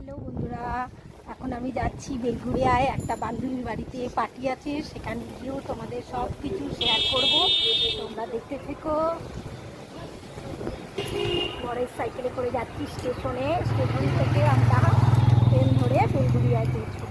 Hello বন্ধুরা, এখন আমি যাচ্ছি বেলঘরিয়ায় একটা বান্ধবীর বাড়িতে পার্টি আছে, সেখানে গিয়েও তোমাদের সব কিছু শেয়ার করব, তোমরা দেখতে থেকো। পরের সাইকেলে করে যাচ্ছি স্টেশন থেকে আমরা ট্রেন ধরে বেলঘরিয়ায় পৌঁছবো।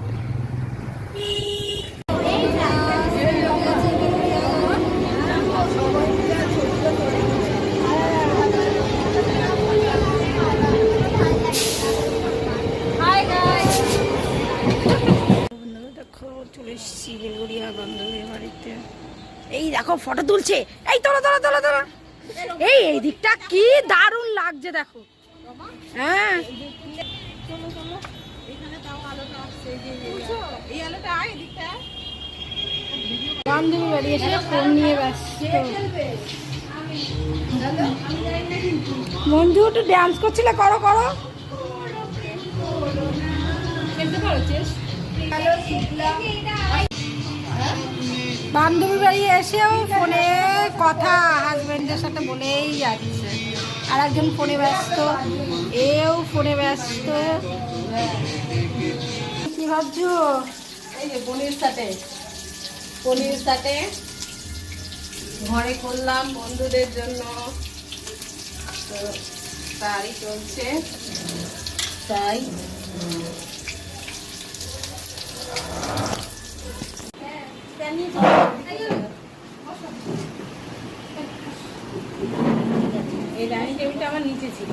চলে এসেছি বেলঘরিয়া বান্ধবীর বাড়িতে। এই দেখো ফটো তুলছে, এই তোলো তোলো তোলো তোলো। এই দিকটা কি দারুণ লাগছে দেখো। হ্যাঁ বান্ধবী বাড়ি এসে ফোন নিয়ে ব্যস্ত। মঞ্জু একটু ডান্স করছিল, করো করো। বান্ধবী বাড়ি এসেও ফোনে কথা হাজবেন্ডের সাথে বলেই যাচ্ছে, আর একজন ফোনে ব্যস্ত, এও ফোনে ব্যস্ত। কি ভাবছো? এই যে পনির সাথে ঘরে করলাম বন্ধুদের জন্য, তো তারই চলছে। তাই এই ডাইনিং টেবিলটা আমার নিচে ছিল।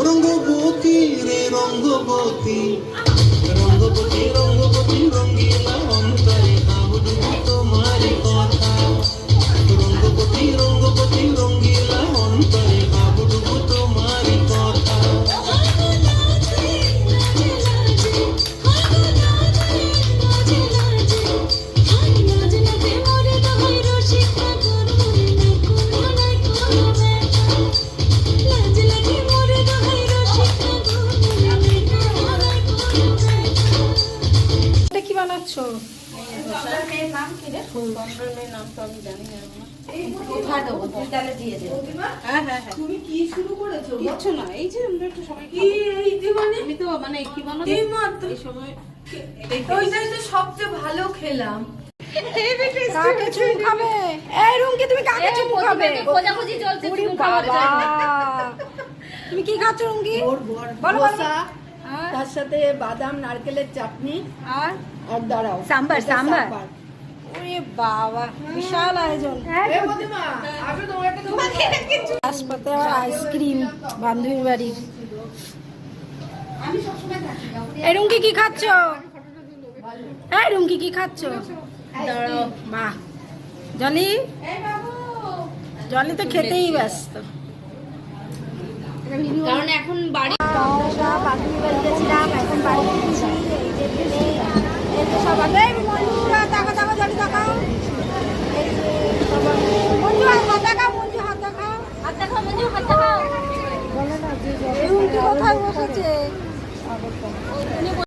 রঙ্গবতী রে রঙ্গবতী, রঙ্গবতী রঙ্গবতী রঙ্গিলা অন্তরে আবুদু তোমারি কথা। রঙ্গবতী রঙ্গবতী রঙ্গিলা অন্তরে আবুদু তোমারি কথা। তুমি কি শুরু করেছো? কিছু না, এই যে আমরা একটু সবাই আমি তো মানে কি বানাবো এই সময়, ওইটাই তো সবচেয়ে ভালো খেলাম। কাকে চুমু খাবে? এই রুমকি তুমি কাকে চুমু খাবে? খোঁজাখুঁজি চলছে চুমু খাওয়ার জন্য। তুমি কি খাচ্ছ রুমকি? বলো বলো। তার সাথে বাদাম নারকেলের চাটনি আর আর দাঁড়াও সাম্বার সাম্বার। ওরে বাবা, বিশাল আয়োজন। হাসপাতে আর আইসক্রিম বান্ধবীর বাড়ির। এই রুমকি কি খাচ্ছ? এই রুমকি কি খাচ্ছ? বাহ, জলি জলি তো খেতেই ব্যস্ত। কারণ এখন বাড়ি বান্ধবীর বাড়ি গেছিলাম, এখন বাড়ি ফিরছি। এই যে সবাই মঞ্জুরা টাকা টাকা জলি টাকাও। মঞ্জু হাত দেখাও, মঞ্জু হাত দেখাও, হাত দেখাও মঞ্জু হাত দেখাও। বলে না যে কোথায় বসেছে।